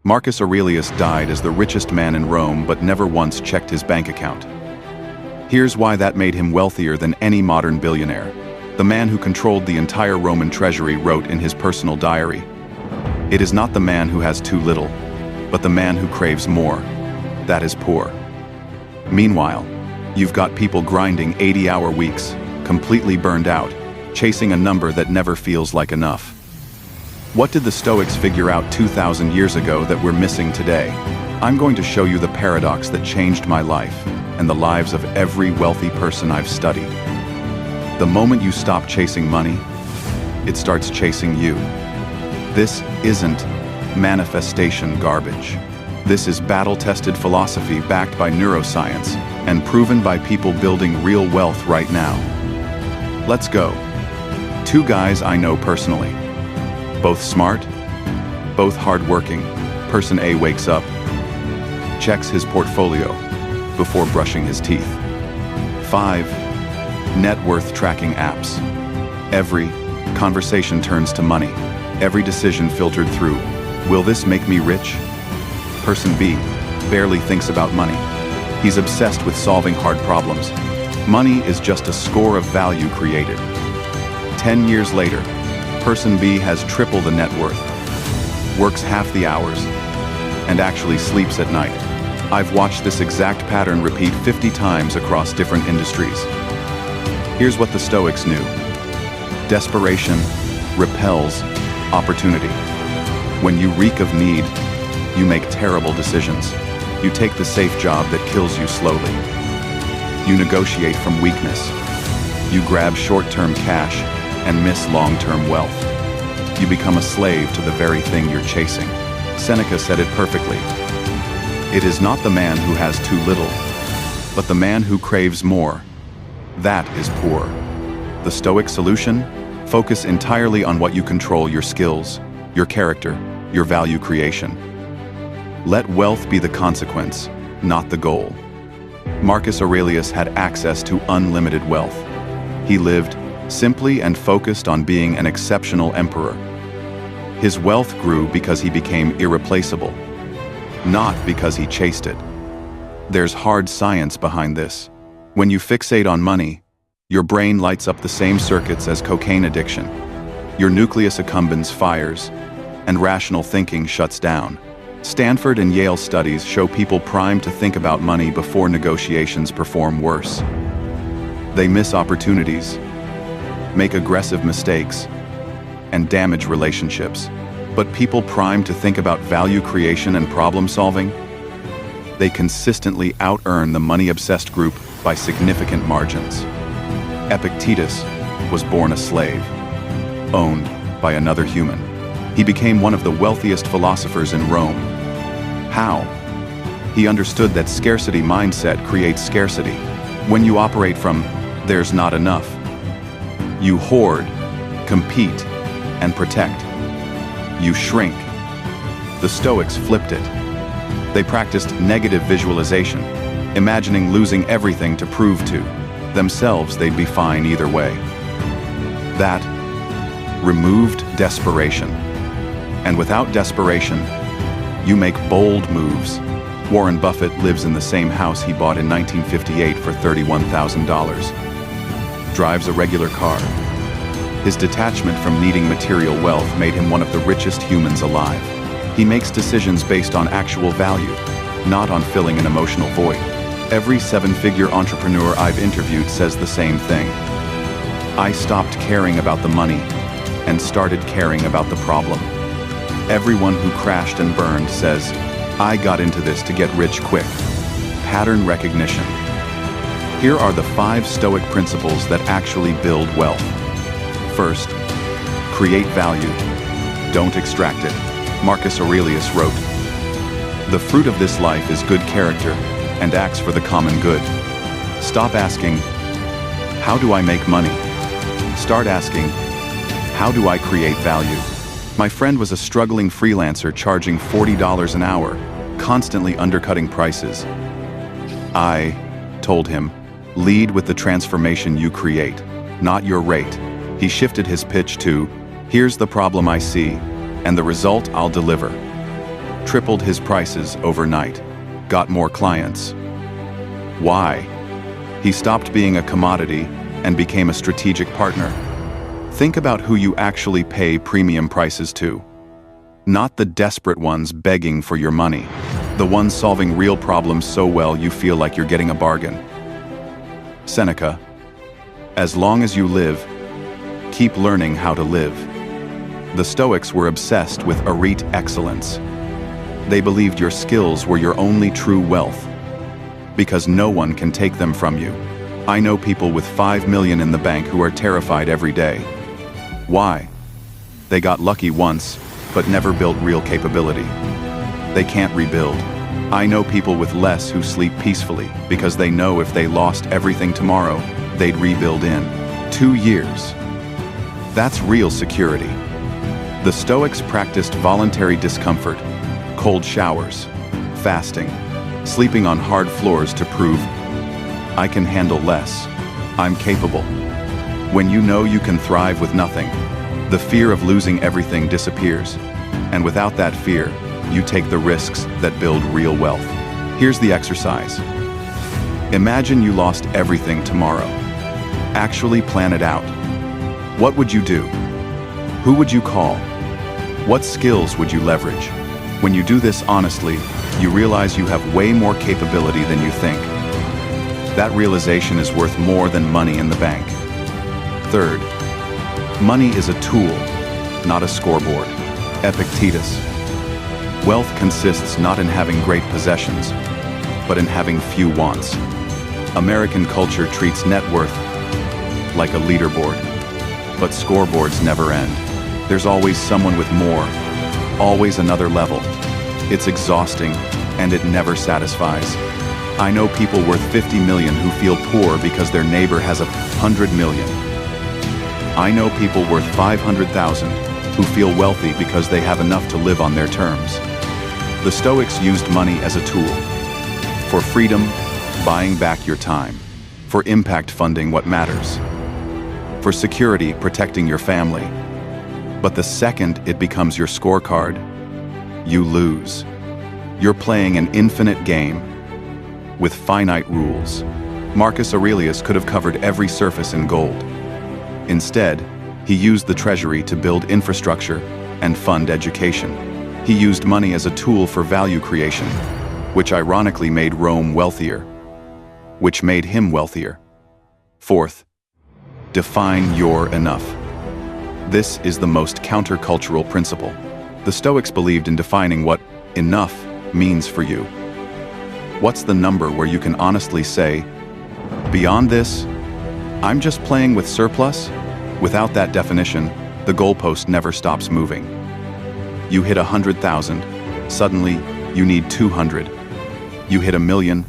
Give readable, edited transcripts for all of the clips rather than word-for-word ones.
Marcus Aurelius died as the richest man in Rome but never once checked his bank account. Here's why that made him wealthier than any modern billionaire. The man who controlled the entire Roman treasury wrote in his personal diary, "It is not the man who has too little, but the man who craves more. That is poor." Meanwhile, you've got people grinding 80-hour weeks, completely burned out, chasing a number that never feels like enough. What did the Stoics figure out 2,000 years ago that we're missing today? I'm going to show you the paradox that changed my life and the lives of every wealthy person I've studied. The moment you stop chasing money, it starts chasing you. This isn't manifestation garbage. This is battle-tested philosophy backed by neuroscience and proven by people building real wealth right now. Let's go. Two guys I know personally. Both smart, both hardworking. Person A wakes up, checks his portfolio before brushing his teeth. 5 net worth tracking apps. Every conversation turns to money. Every decision filtered through, will this make me rich? Person B barely thinks about money. He's obsessed with solving hard problems. Money is just a score of value created. 10 years later, Person B has triple the net worth, works half the hours, and actually sleeps at night. I've watched this exact pattern repeat 50 times across different industries. Here's what the Stoics knew. Desperation repels opportunity. When you reek of need, you make terrible decisions. You take the safe job that kills you slowly. You negotiate from weakness. You grab short-term cash and miss long-term wealth. You become a slave to the very thing you're chasing. Seneca said it perfectly. It is not the man who has too little, but the man who craves more. That is poor. The Stoic solution? Focus entirely on what you control: your skills, your character, your value creation. Let wealth be the consequence, not the goal. Marcus Aurelius had access to unlimited wealth. He lived simply and focused on being an exceptional emperor. His wealth grew because he became irreplaceable, not because he chased it. There's hard science behind this. When you fixate on money, your brain lights up the same circuits as cocaine addiction. Your nucleus accumbens fires, and rational thinking shuts down. Stanford and Yale studies show people primed to think about money before negotiations perform worse. They miss opportunities, make aggressive mistakes, and damage relationships. But people primed to think about value creation and problem solving, they consistently out-earn the money-obsessed group by significant margins. Epictetus was born a slave, owned by another human. He became one of the wealthiest philosophers in Rome. How? He understood that scarcity mindset creates scarcity. When you operate from "there's not enough," you hoard, compete, and protect. You shrink. The Stoics flipped it. They practiced negative visualization, imagining losing everything to prove to themselves they'd be fine either way. That removed desperation. And without desperation, you make bold moves. Warren Buffett lives in the same house he bought in 1958 for $31,000. Drives a regular car. His detachment from needing material wealth made him one of the richest humans alive. He makes decisions based on actual value, not on filling an emotional void. Every 7-figure entrepreneur I've interviewed says the same thing. I stopped caring about the money and started caring about the problem. Everyone who crashed and burned says, I got into this to get rich quick. Pattern recognition. Here are the 5 Stoic principles that actually build wealth. First, create value. Don't extract it. Marcus Aurelius wrote, "The fruit of this life is good character and acts for the common good." Stop asking, how do I make money? Start asking, how do I create value? My friend was a struggling freelancer charging $40 an hour, constantly undercutting prices. I told him, lead with the transformation you create, not your rate. He shifted his pitch to, here's the problem I see, and the result I'll deliver. tripled his prices overnight, got more clients. Why? He stopped being a commodity and became a strategic partner. Think about who you actually pay premium prices to. Not the desperate ones begging for your money, the ones solving real problems so well you feel like you're getting a bargain. Seneca, as long as you live, keep learning how to live. The Stoics were obsessed with arete excellence. They believed your skills were your only true wealth, because no one can take them from you. I know people with 5 million in the bank who are terrified every day. Why? They got lucky once, but never built real capability. They can't rebuild. I know people with less who sleep peacefully because they know if they lost everything tomorrow, they'd rebuild in 2 years. That's real security. The Stoics practiced voluntary discomfort, cold showers, fasting, sleeping on hard floors to prove, I can handle less. I'm capable. When you know you can thrive with nothing, the fear of losing everything disappears. And without that fear, you take the risks that build real wealth. Here's the exercise. Imagine you lost everything tomorrow. Actually plan it out. What would you do? Who would you call? What skills would you leverage? When you do this honestly, you realize you have way more capability than you think. That realization is worth more than money in the bank. Third, money is a tool, not a scoreboard. Epictetus. Wealth consists not in having great possessions, but in having few wants. American culture treats net worth like a leaderboard, but scoreboards never end. There's always someone with more, always another level. It's exhausting, and it never satisfies. I know people worth 50 million who feel poor because their neighbor has 100 million. I know people worth 500,000 who feel wealthy because they have enough to live on their terms. The Stoics used money as a tool. For freedom, buying back your time. For impact funding what matters. For security, protecting your family. But the second it becomes your scorecard, you lose. You're playing an infinite game with finite rules. Marcus Aurelius could have covered every surface in gold. Instead, he used the treasury to build infrastructure and fund education. He used money as a tool for value creation, which ironically made Rome wealthier, which made him wealthier. Fourth, define your enough. This is the most countercultural principle. The Stoics believed in defining what enough means for you. What's the number where you can honestly say, beyond this, I'm just playing with surplus? Without that definition, the goalpost never stops moving. You hit 100,000, suddenly you need 200. You hit 1 million,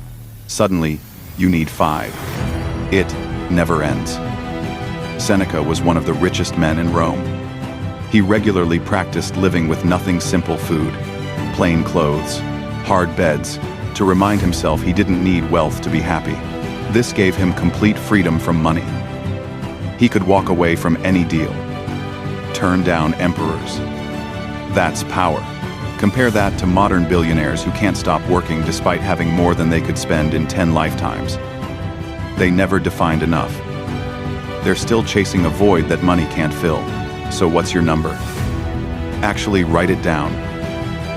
suddenly you need 5. It never ends. Seneca was one of the richest men in Rome. He regularly practiced living with nothing, simple food, plain clothes, hard beds, to remind himself he didn't need wealth to be happy. This gave him complete freedom from money. He could walk away from any deal, turn down emperors. That's power. Compare that to modern billionaires who can't stop working despite having more than they could spend in 10 lifetimes. They never defined enough. They're still chasing a void that money can't fill. So what's your number? Actually write it down.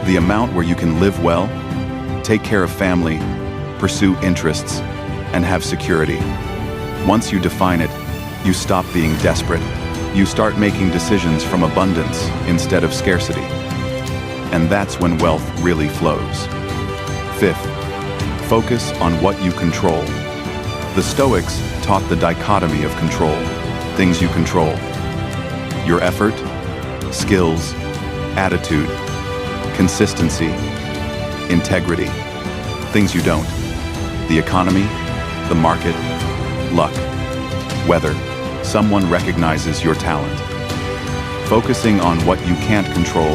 The amount where you can live well, take care of family, pursue interests, and have security. Once you define it, you stop being desperate. You start making decisions from abundance instead of scarcity. And that's when wealth really flows. Fifth, focus on what you control. The Stoics taught the dichotomy of control, things you control. Your effort, skills, attitude, consistency, integrity. Things you don't. The economy, the market, luck, weather. Someone recognizes your talent. Focusing on what you can't control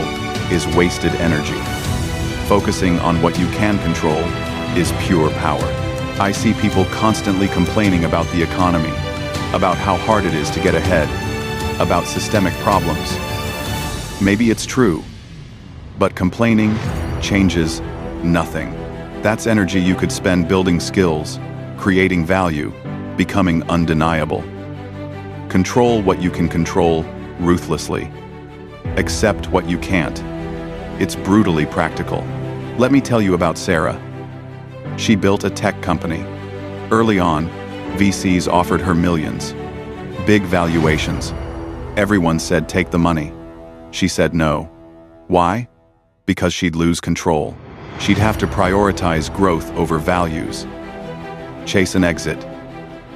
is wasted energy. Focusing on what you can control is pure power. I see people constantly complaining about the economy, about how hard it is to get ahead, about systemic problems. Maybe it's true, but complaining changes nothing. That's energy you could spend building skills, creating value, becoming undeniable. Control what you can control ruthlessly. Accept what you can't. It's brutally practical. Let me tell you about Sarah. She built a tech company. Early on, VCs offered her millions. Big valuations. Everyone said, "Take the money." She said no. Why? Because she'd lose control. She'd have to prioritize growth over values. Chase an exit.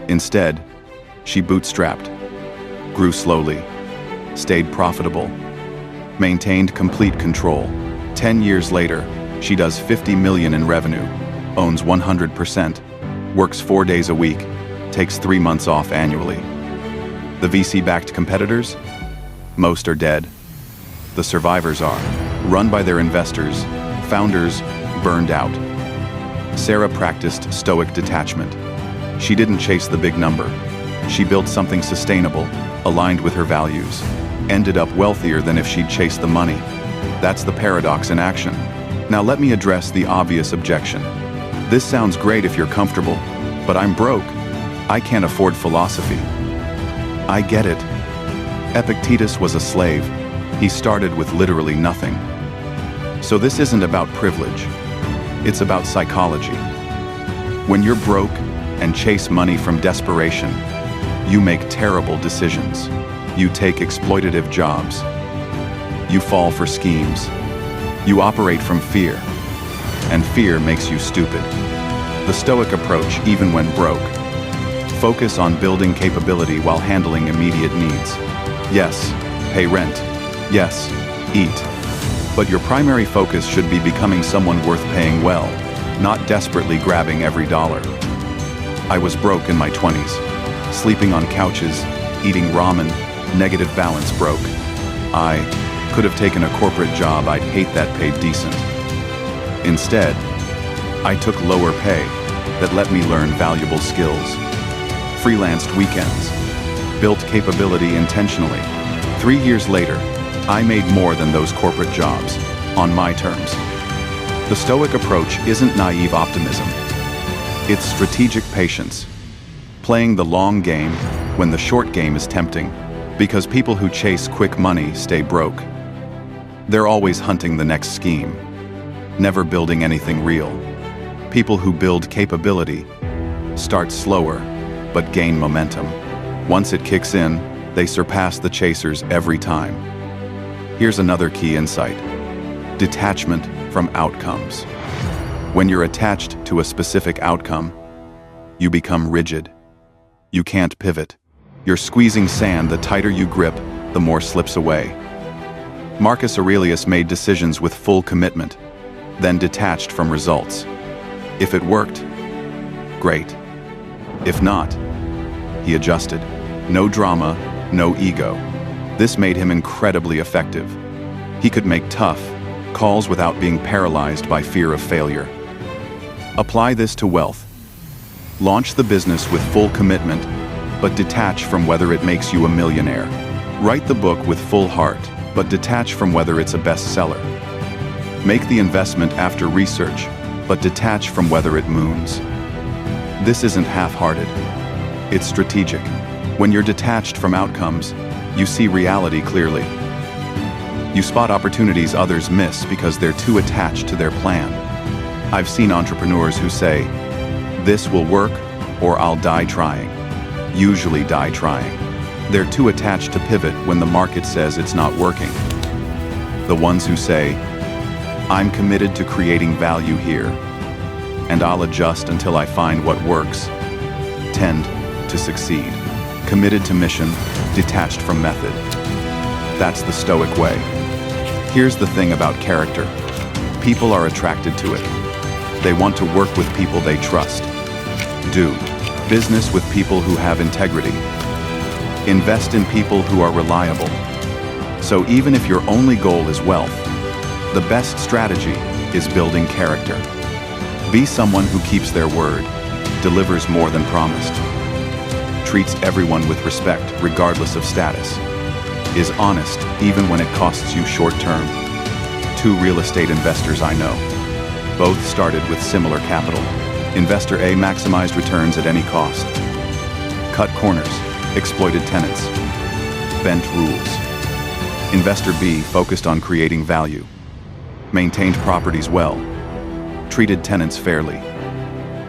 Instead, she bootstrapped, grew slowly, stayed profitable, maintained complete control. 10 years later, she does 50 million in revenue, owns 100%, works 4 days a week, takes 3 months off annually. The VC-backed competitors? Most are dead. The survivors are, run by their investors, founders burned out. Sarah practiced Stoic detachment. She didn't chase the big number. She built something sustainable, aligned with her values, ended up wealthier than if she'd chased the money. That's the paradox in action. Now let me address the obvious objection. This sounds great if you're comfortable, but I'm broke. I can't afford philosophy. I get it. Epictetus was a slave. He started with literally nothing. So this isn't about privilege. It's about psychology. When you're broke and chase money from desperation, you make terrible decisions. You take exploitative jobs. You fall for schemes. You operate from fear. And fear makes you stupid. The Stoic approach, even when broke, focus on building capability while handling immediate needs. Yes, pay rent. Yes, eat. But your primary focus should be becoming someone worth paying well, not desperately grabbing every dollar. I was broke in my 20s, sleeping on couches, eating ramen, negative balance broke. I could have taken a corporate job I'd hate that paid decent. Instead, I took lower pay that let me learn valuable skills. Freelanced weekends, built capability intentionally. 3 years later, I made more than those corporate jobs, on my terms. The Stoic approach isn't naive optimism. It's strategic patience, playing the long game when the short game is tempting, because people who chase quick money stay broke. They're always hunting the next scheme, never building anything real. People who build capability start slower, but gain momentum. Once it kicks in, they surpass the chasers every time. Here's another key insight: detachment from outcomes. When you're attached to a specific outcome, you become rigid. You can't pivot. You're squeezing sand. The tighter you grip, the more slips away. Marcus Aurelius made decisions with full commitment, then detached from results. If it worked, great. If not, he adjusted. No drama, no ego. This made him incredibly effective. He could make tough calls without being paralyzed by fear of failure. Apply this to wealth. Launch the business with full commitment, but detach from whether it makes you a millionaire. Write the book with full heart, but detach from whether it's a bestseller. Make the investment after research, but detach from whether it moons. This isn't half-hearted. It's strategic. When you're detached from outcomes, you see reality clearly. You spot opportunities others miss because they're too attached to their plan. I've seen entrepreneurs who say, "This will work or I'll die trying." Usually die trying. They're too attached to pivot when the market says it's not working. The ones who say, "I'm committed to creating value here, and I'll adjust until I find what works," tend to succeed. Committed to mission, detached from method. That's the Stoic way. Here's the thing about character. People are attracted to it. They want to work with people they trust. Do business with people who have integrity. Invest in people who are reliable. So even if your only goal is wealth, the best strategy is building character. Be someone who keeps their word, delivers more than promised, treats everyone with respect regardless of status, is honest even when it costs you short term. two real estate investors I know. Both started with similar capital. Investor A maximized returns at any cost. Cut corners, exploited tenants, bent rules. Investor B focused on creating value, maintained properties well, treated tenants fairly,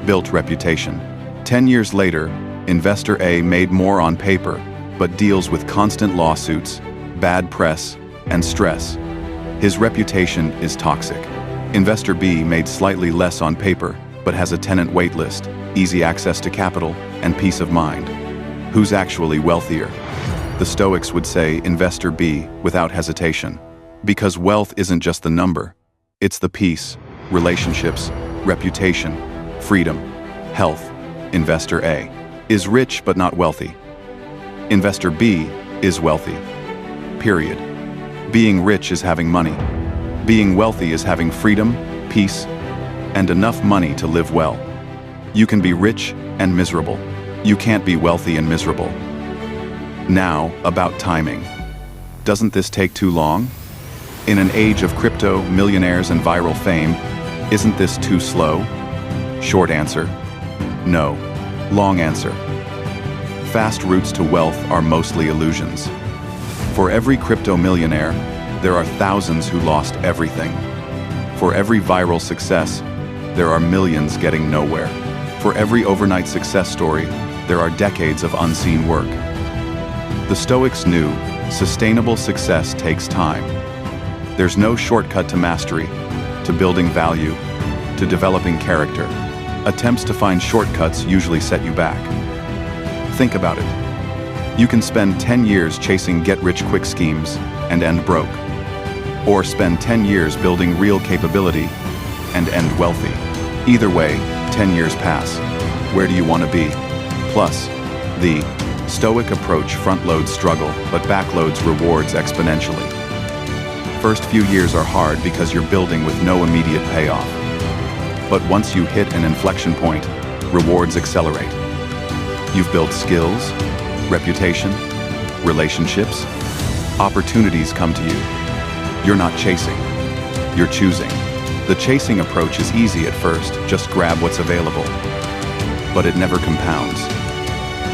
built reputation. 10 years later, Investor A made more on paper, but deals with constant lawsuits, bad press, and stress. His reputation is toxic. Investor B made slightly less on paper, but has a tenant wait list, easy access to capital, and peace of mind. Who's actually wealthier? The Stoics would say Investor B without hesitation. Because wealth isn't just the number. It's the peace, relationships, reputation, freedom, health. Investor A is rich but not wealthy. Investor B is wealthy. Period. Being rich is having money. Being wealthy is having freedom, peace, and enough money to live well. You can be rich and miserable. You can't be wealthy and miserable. Now, about timing. Doesn't this take too long? In an age of crypto, millionaires, and viral fame, isn't this too slow? Short answer, no. Long answer, fast routes to wealth are mostly illusions. For every crypto millionaire, there are thousands who lost everything. For every viral success, there are millions getting nowhere. For every overnight success story, there are decades of unseen work. The Stoics knew sustainable success takes time. There's no shortcut to mastery, to building value, to developing character. Attempts to find shortcuts usually set you back. Think about it. You can spend 10 years chasing get-rich-quick schemes and end broke. Or spend 10 years building real capability and end wealthy. Either way, 10 years pass. Where do you want to be? Plus, the Stoic approach front-loads struggle, but backloads rewards exponentially. First few years are hard because you're building with no immediate payoff. But once you hit an inflection point, rewards accelerate. You've built skills, reputation, relationships. Opportunities come to you. You're not chasing, you're choosing. The chasing approach is easy at first, just grab what's available. But it never compounds.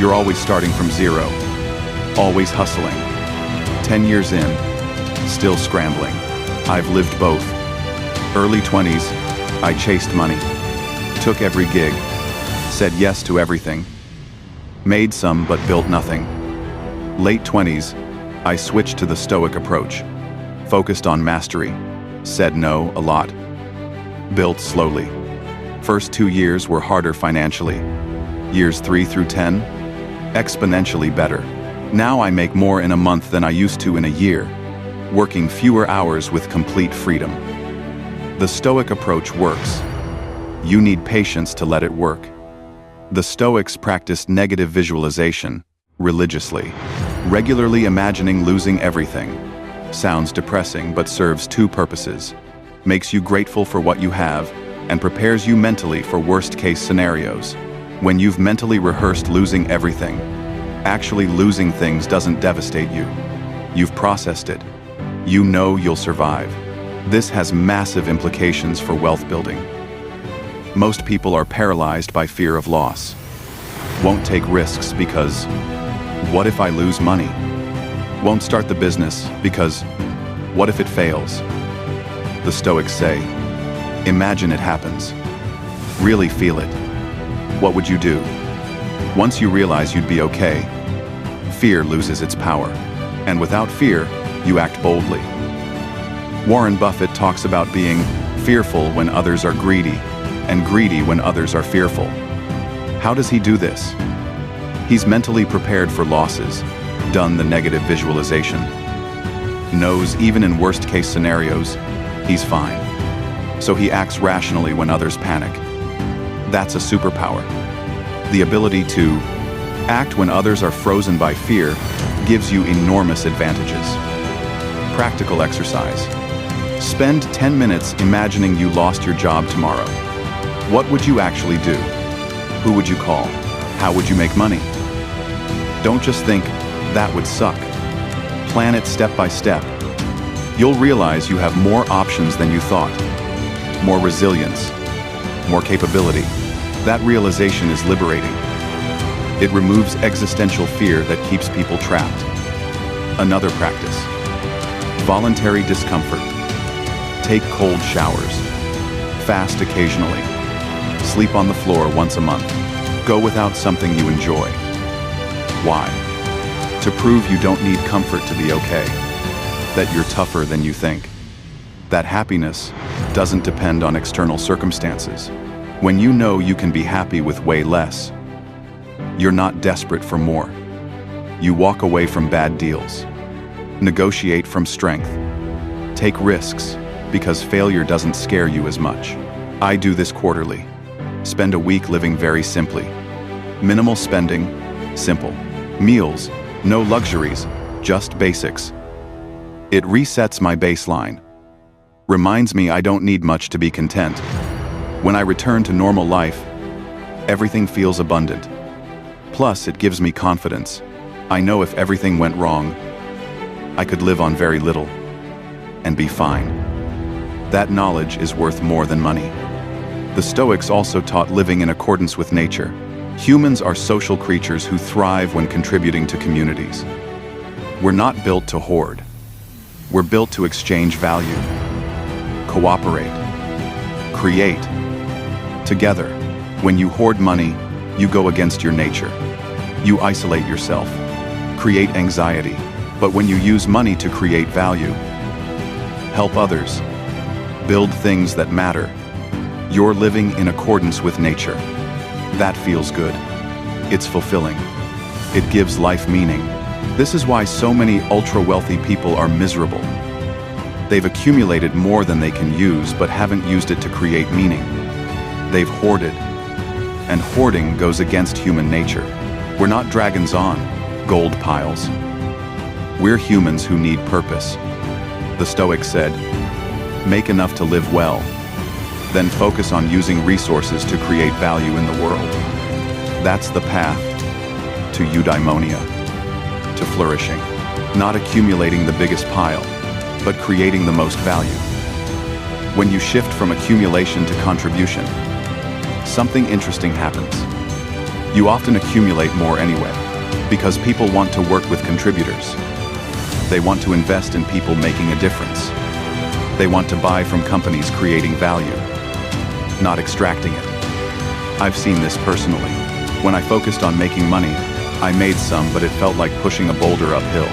You're always starting from zero, always hustling. 10 years in, still scrambling. I've lived both. Early 20s, I chased money, took every gig, said yes to everything, made some but built nothing. Late 20s, I switched to the Stoic approach, focused on mastery, said no a lot, built slowly. First 2 years were harder financially. Years 3 through 10, exponentially better. Now I make more in a month than I used to in a year, working fewer hours with complete freedom. The Stoic approach works. You need patience to let it work. The Stoics practiced negative visualization religiously, regularly imagining losing everything. Sounds depressing but serves two purposes. Makes you grateful for what you have and prepares you mentally for worst-case scenarios. When you've mentally rehearsed losing everything, actually losing things doesn't devastate you. You've processed it. You know you'll survive. This has massive implications for wealth building. Most people are paralyzed by fear of loss. Won't take risks because, what if I lose money? Won't start the business because, what if it fails? The Stoics say, imagine it happens. Really feel it. What would you do? Once you realize you'd be okay, fear loses its power. And without fear, you act boldly. Warren Buffett talks about being fearful when others are greedy, and greedy when others are fearful. How does he do this? He's mentally prepared for losses, done the negative visualization, knows even in worst-case scenarios, he's fine. So he acts rationally when others panic. That's a superpower. The ability to act when others are frozen by fear gives you enormous advantages. Practical exercise. Spend 10 minutes imagining you lost your job tomorrow. What would you actually do? Who would you call? How would you make money? Don't just think, that would suck. Plan it step by step. You'll realize you have more options than you thought, more resilience, more capability. That realization is liberating. It removes existential fear that keeps people trapped. Another practice: voluntary discomfort. Take cold showers. Fast occasionally. Sleep on the floor once a month. Go without something you enjoy. Why? To prove you don't need comfort to be okay. That you're tougher than you think. That happiness doesn't depend on external circumstances. When you know you can be happy with way less, you're not desperate for more. You walk away from bad deals. Negotiate from strength. Take risks, because failure doesn't scare you as much. I do this quarterly. Spend a week living very simply. Minimal spending, simple. Meals, no luxuries, just basics. It resets my baseline. Reminds me I don't need much to be content. When I return to normal life, everything feels abundant. Plus, it gives me confidence. I know if everything went wrong, I could live on very little and be fine. That knowledge is worth more than money. The Stoics also taught living in accordance with nature. Humans are social creatures who thrive when contributing to communities. We're not built to hoard. We're built to exchange value, cooperate, create. Together, when you hoard money, you go against your nature. You isolate yourself, create anxiety. But when you use money to create value, help others, build things that matter, you're living in accordance with nature. That feels good. It's fulfilling. It gives life meaning. This is why so many ultra-wealthy people are miserable. They've accumulated more than they can use but haven't used it to create meaning. They've hoarded. And hoarding goes against human nature. We're not dragons on gold piles. We're humans who need purpose. The Stoics said, make enough to live well, then focus on using resources to create value in the world. That's the path to eudaimonia, to flourishing. Not accumulating the biggest pile, but creating the most value. When you shift from accumulation to contribution, something interesting happens. You often accumulate more anyway, because people want to work with contributors. They want to invest in people making a difference. They want to buy from companies creating value, not extracting it. I've seen this personally. When I focused on making money, I made some, but it felt like pushing a boulder uphill.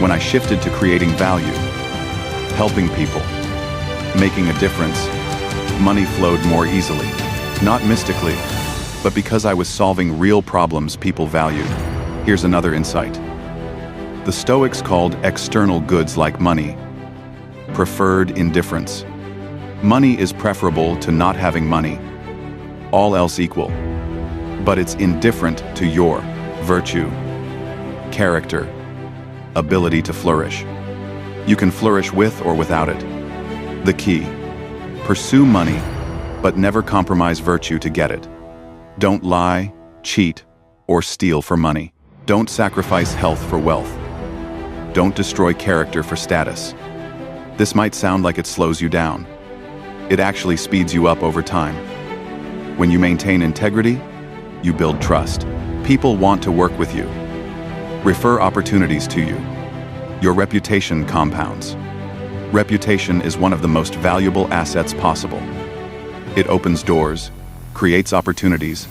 When I shifted to creating value, helping people, making a difference, money flowed more easily. Not mystically, but because I was solving real problems people valued. Here's another insight. The Stoics called external goods like money preferred indifference. Money is preferable to not having money, all else equal. But it's indifferent to your virtue, character, ability to flourish. You can flourish with or without it. The key: pursue money, but never compromise virtue to get it. Don't lie, cheat, or steal for money. Don't sacrifice health for wealth. Don't destroy character for status. This might sound like it slows you down. It actually speeds you up over time. When you maintain integrity, you build trust. People want to work with you. Refer opportunities to you. Your reputation compounds. Reputation is one of the most valuable assets possible. It opens doors, creates opportunities,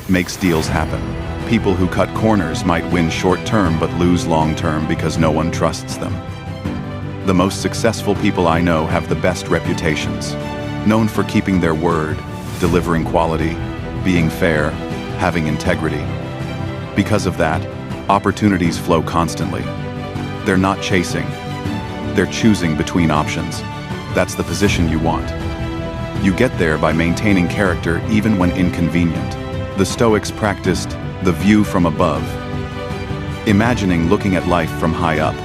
makes deals happen. People who cut corners might win short-term but lose long-term because no one trusts them. The most successful people I know have the best reputations, known for keeping their word, delivering quality, being fair, having integrity. Because of that, opportunities flow constantly. They're not chasing. They're choosing between options. That's the position you want. You get there by maintaining character even when inconvenient. The Stoics practiced the view from above, imagining looking at life from high up,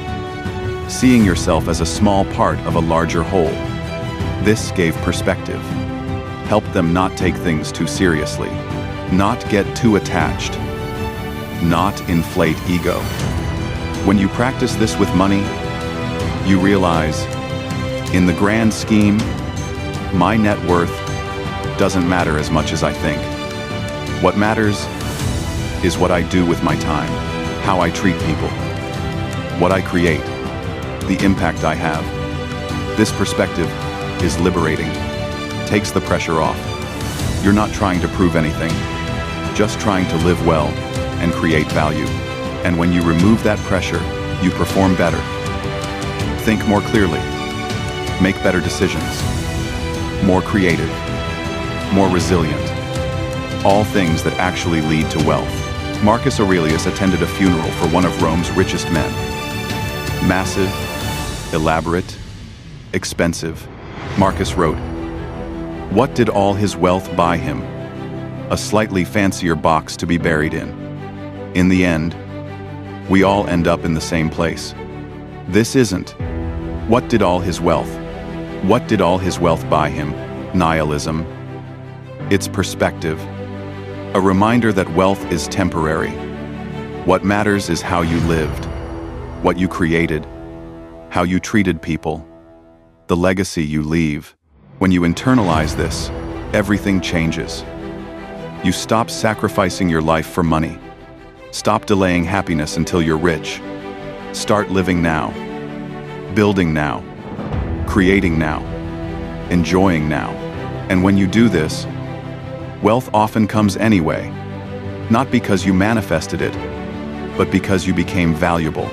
seeing yourself as a small part of a larger whole. This gave perspective, helped them not take things too seriously, not get too attached, not inflate ego. When you practice this with money, You realize, in the grand scheme, my net worth doesn't matter as much as I think. What matters is what I do with my time, how I treat people, what I create, the impact I have. This perspective is liberating, takes the pressure off. You're not trying to prove anything, just trying to live well and create value. And when you remove that pressure, you perform better. Think more clearly, make better decisions, more creative, more resilient. All things that actually lead to wealth. Marcus Aurelius attended a funeral for one of Rome's richest men. Massive, elaborate, expensive. Marcus wrote, "What did all his wealth buy him? A slightly fancier box to be buried in." In the end, we all end up in the same place. This isn't, what did all his wealth? What did all his wealth buy him? Nihilism. It's perspective. A reminder that wealth is temporary. What matters is how you lived, what you created, how you treated people, the legacy you leave. When you internalize this, everything changes. You stop sacrificing your life for money. Stop delaying happiness until you're rich. Start living now, building now, creating now, enjoying now. And when you do this, wealth often comes anyway, not because you manifested it, but because you became valuable,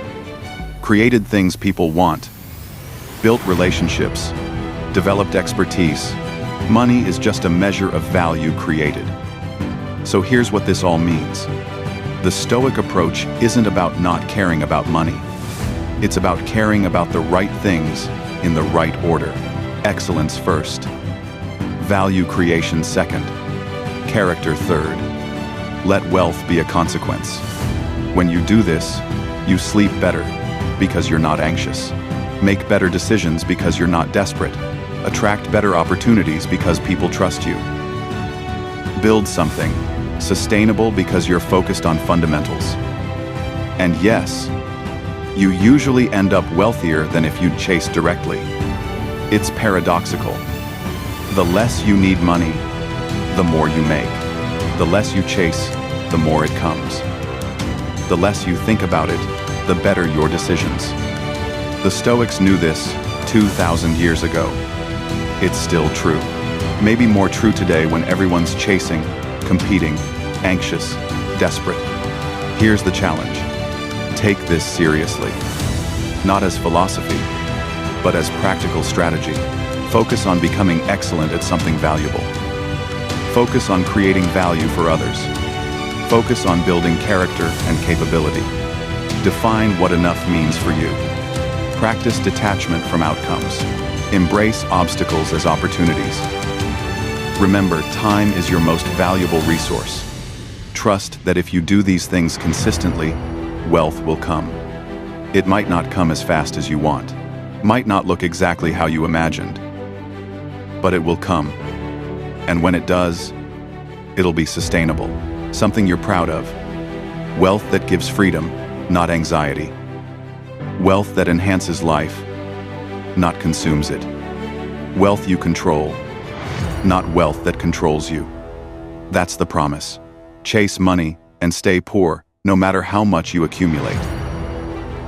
created things people want, built relationships, developed expertise. Money is just a measure of value created. So here's what this all means. The Stoic approach isn't about not caring about money. It's about caring about the right things in the right order. Excellence first, value creation second, character third. Let wealth be a consequence. When you do this, you sleep better because you're not anxious. Make better decisions because you're not desperate. Attract better opportunities because people trust you. Build something sustainable because you're focused on fundamentals. And yes, you usually end up wealthier than if you'd chased directly. It's paradoxical. The less you need money, the more you make. The less you chase, the more it comes. The less you think about it, the better your decisions. The Stoics knew this 2,000 years ago. It's still true. Maybe more true today when everyone's chasing, competing, anxious, desperate. Here's the challenge. Take this seriously. Not as philosophy, but as practical strategy. Focus on becoming excellent at something valuable. Focus on creating value for others. Focus on building character and capability. Define what enough means for you. Practice detachment from outcomes. Embrace obstacles as opportunities. Remember, time is your most valuable resource. Trust that if you do these things consistently, wealth will come. It might not come as fast as you want, might not look exactly how you imagined, but it will come. And when it does, it'll be sustainable, something you're proud of. Wealth that gives freedom, not anxiety. Wealth that enhances life, not consumes it. Wealth you control, not wealth that controls you. That's the promise. Chase money and stay poor, no matter how much you accumulate.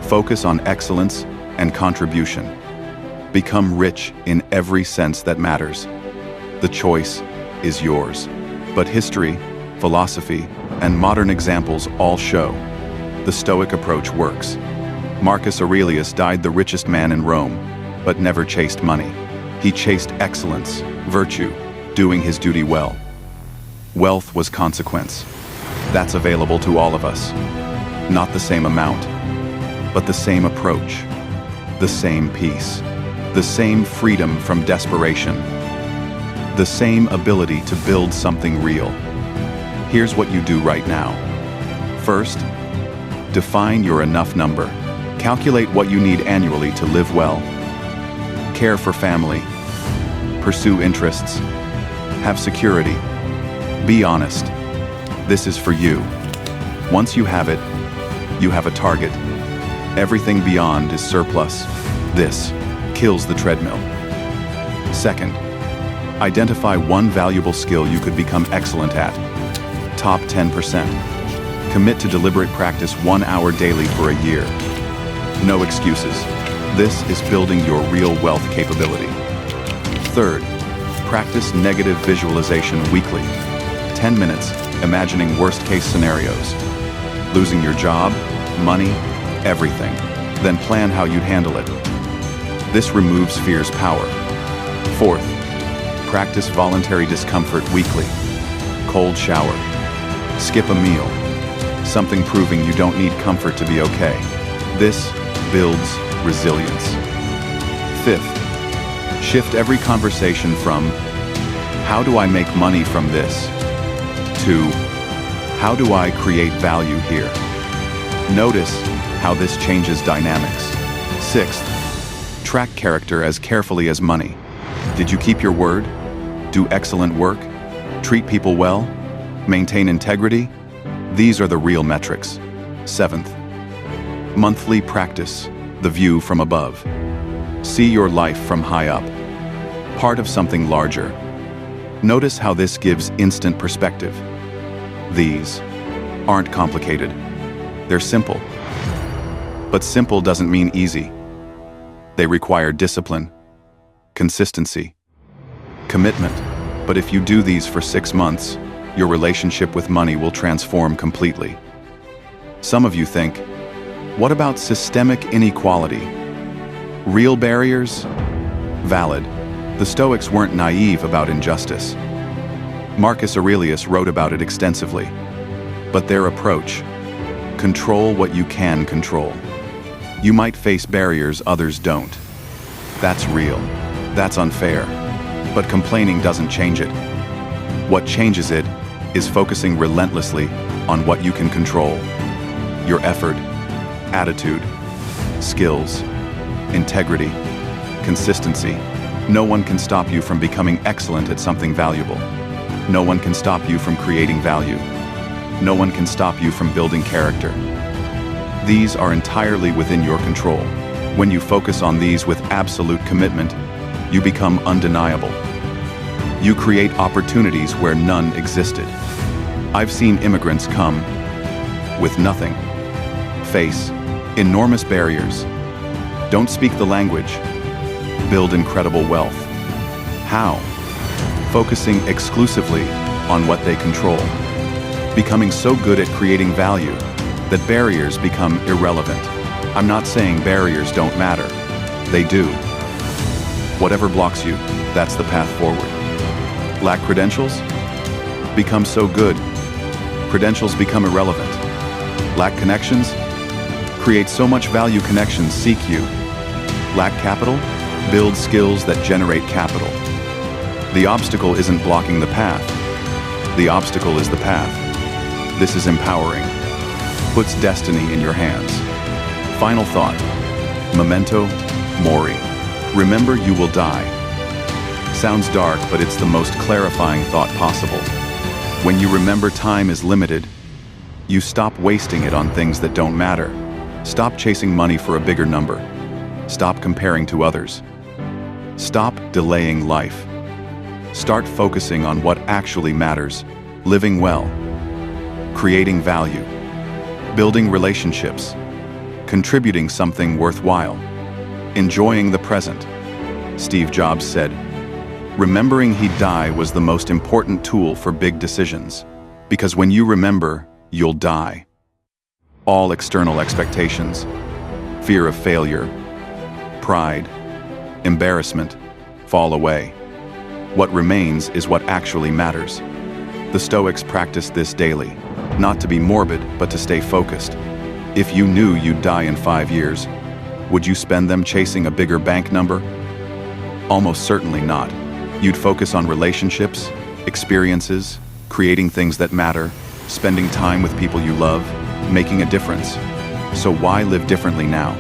Focus on excellence and contribution. Become rich in every sense that matters. The choice is yours. But history, philosophy, and modern examples all show the Stoic approach works. Marcus Aurelius died the richest man in Rome, but never chased money. He chased excellence, virtue, doing his duty well. Wealth was consequence. That's available to all of us. Not the same amount, but the same approach, the same peace, the same freedom from desperation, the same ability to build something real. Here's what you do right now. First, define your enough number. Calculate what you need annually to live well. Care for family. Pursue interests. Have security. Be honest. This is for you. Once you have it, you have a target. Everything beyond is surplus, This kills the treadmill. Second, identify one valuable skill you could become excellent at. Top 10%. Commit to deliberate practice 1 hour daily for a year. No excuses. This is building your real wealth capability. Third, practice negative visualization weekly. 10 minutes, imagining worst-case scenarios. Losing your job, money, everything. Then plan how you'd handle it. This removes fear's power. Fourth, practice voluntary discomfort weekly. Cold shower. Skip a meal. Something proving you don't need comfort to be okay. This builds resilience. Fifth, shift every conversation from, how do I make money from this, to, how do I create value here? Notice how this changes dynamics. Sixth, track character as carefully as money. Did you keep your word? Do excellent work? Treat people well? Maintain integrity? These are the real metrics. Seventh, monthly practice, the view from above. See your life from high up, part of something larger. Notice how this gives instant perspective. These aren't complicated. They're simple. But simple doesn't mean easy. They require discipline, consistency, commitment. But if you do these for 6 months, your relationship with money will transform completely. Some of you think, what about systemic inequality? Real barriers? Valid. The Stoics weren't naive about injustice. Marcus Aurelius wrote about it extensively. But their approach: control what you can control. You might face barriers others don't. That's real. That's unfair. But complaining doesn't change it. What changes it is focusing relentlessly on what you can control. Your effort, attitude, skills, integrity, consistency. No one can stop you from becoming excellent at something valuable. No one can stop you from creating value. No one can stop you from building character. These are entirely within your control. When you focus on these with absolute commitment, you become undeniable. You create opportunities where none existed. I've seen immigrants come with nothing, face enormous barriers, don't speak the language, build incredible wealth. How? Focusing exclusively on what they control. Becoming so good at creating value that barriers become irrelevant. I'm not saying barriers don't matter. They do. Whatever blocks you, that's the path forward. Lack credentials? Become so good. Credentials become irrelevant. Lack connections? Create so much value connections seek you. Lack capital? Build skills that generate capital. The obstacle isn't blocking the path. The obstacle is the path. This is empowering. Puts destiny in your hands. Final thought. Memento mori. Remember you will die. Sounds dark, but it's the most clarifying thought possible. When you remember time is limited, you stop wasting it on things that don't matter. Stop chasing money for a bigger number. Stop comparing to others. Stop delaying life. Start focusing on what actually matters, living well, creating value, building relationships, contributing something worthwhile, enjoying the present. Steve Jobs said, remembering he'd die was the most important tool for big decisions, because when you remember, you'll die. All external expectations, fear of failure, pride, embarrassment, fall away. What remains is what actually matters. The Stoics practiced this daily, not to be morbid, but to stay focused. If you knew you'd die in 5 years, would you spend them chasing a bigger bank number? Almost certainly not. You'd focus on relationships, experiences, creating things that matter, spending time with people you love, making a difference. So why live differently now?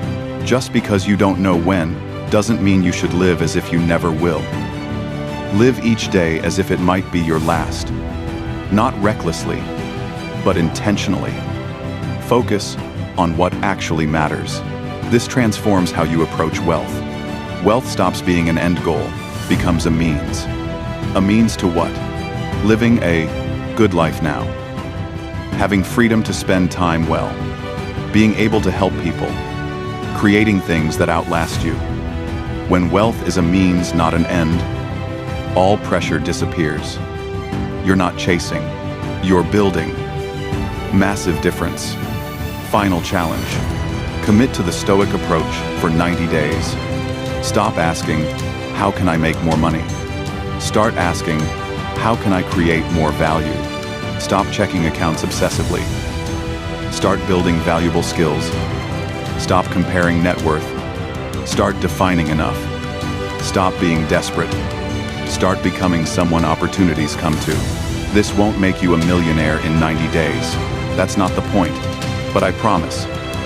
Just because you don't know when, doesn't mean you should live as if you never will. Live each day as if it might be your last. Not recklessly, but intentionally. Focus on what actually matters. This transforms how you approach wealth. Wealth stops being an end goal, becomes a means. A means to what? Living a good life now. Having freedom to spend time well. Being able to help people. Creating things that outlast you. When wealth is a means, not an end, all pressure disappears. You're not chasing, you're building. Massive difference. Final challenge. Commit to the Stoic approach for 90 days. Stop asking, how can I make more money? Start asking, how can I create more value? Stop checking accounts obsessively. Start building valuable skills. Stop comparing net worth. Start defining enough. Stop being desperate. Start becoming someone opportunities come to. This won't make you a millionaire in 90 days. That's not the point. But I promise,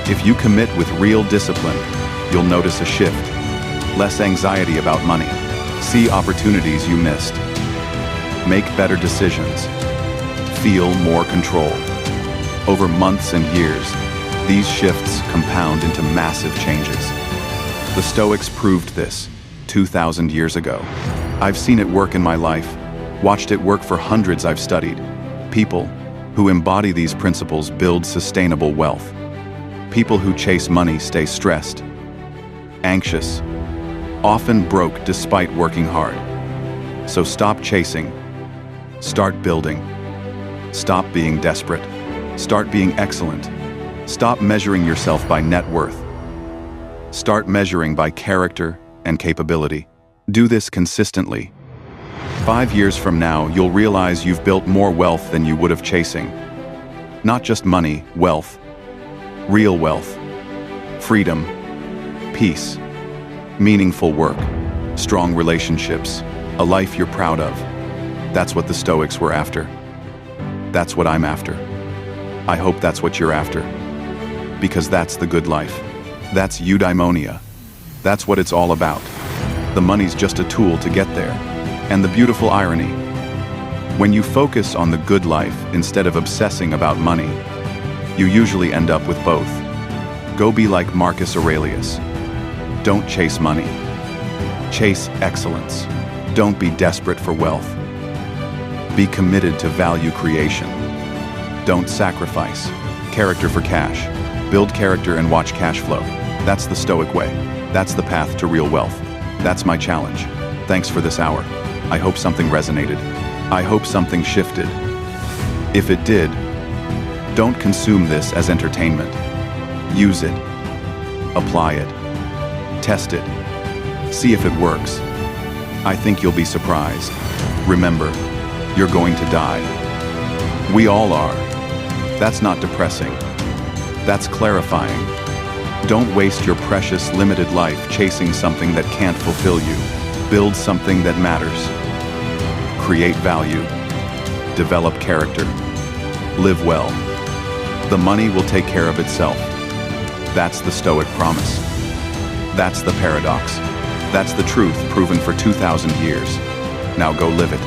if you commit with real discipline, you'll notice a shift. Less anxiety about money. See opportunities you missed. Make better decisions. Feel more control. Over months and years, these shifts compound into massive changes. The Stoics proved this 2,000 years ago. I've seen it work in my life, watched it work for hundreds I've studied. People who embody these principles build sustainable wealth. People who chase money stay stressed, anxious, often broke despite working hard. So stop chasing, start building. Stop being desperate, start being excellent. Stop measuring yourself by net worth. Start measuring by character and capability. Do this consistently. 5 years from now, you'll realize you've built more wealth than you would have chasing. Not just money, wealth. Real wealth. Freedom. Peace. Meaningful work. Strong relationships. A life you're proud of. That's what the Stoics were after. That's what I'm after. I hope that's what you're after. Because that's the good life. That's eudaimonia. That's what it's all about. The money's just a tool to get there. And the beautiful irony, when you focus on the good life instead of obsessing about money, you usually end up with both. Go be like Marcus Aurelius. Don't chase money. Chase excellence. Don't be desperate for wealth. Be committed to value creation. Don't sacrifice character for cash. Build character and watch cash flow. That's the Stoic way. That's the path to real wealth. That's my challenge. Thanks for this hour. I hope something resonated. I hope something shifted. If it did, don't consume this as entertainment. Use it. Apply it. Test it. See if it works. I think you'll be surprised. Remember, you're going to die. We all are. That's not depressing. That's clarifying. Don't waste your precious, limited life chasing something that can't fulfill you. Build something that matters. Create value. Develop character. Live well. The money will take care of itself. That's the Stoic promise. That's the paradox. That's the truth proven for 2,000 years. Now go live it.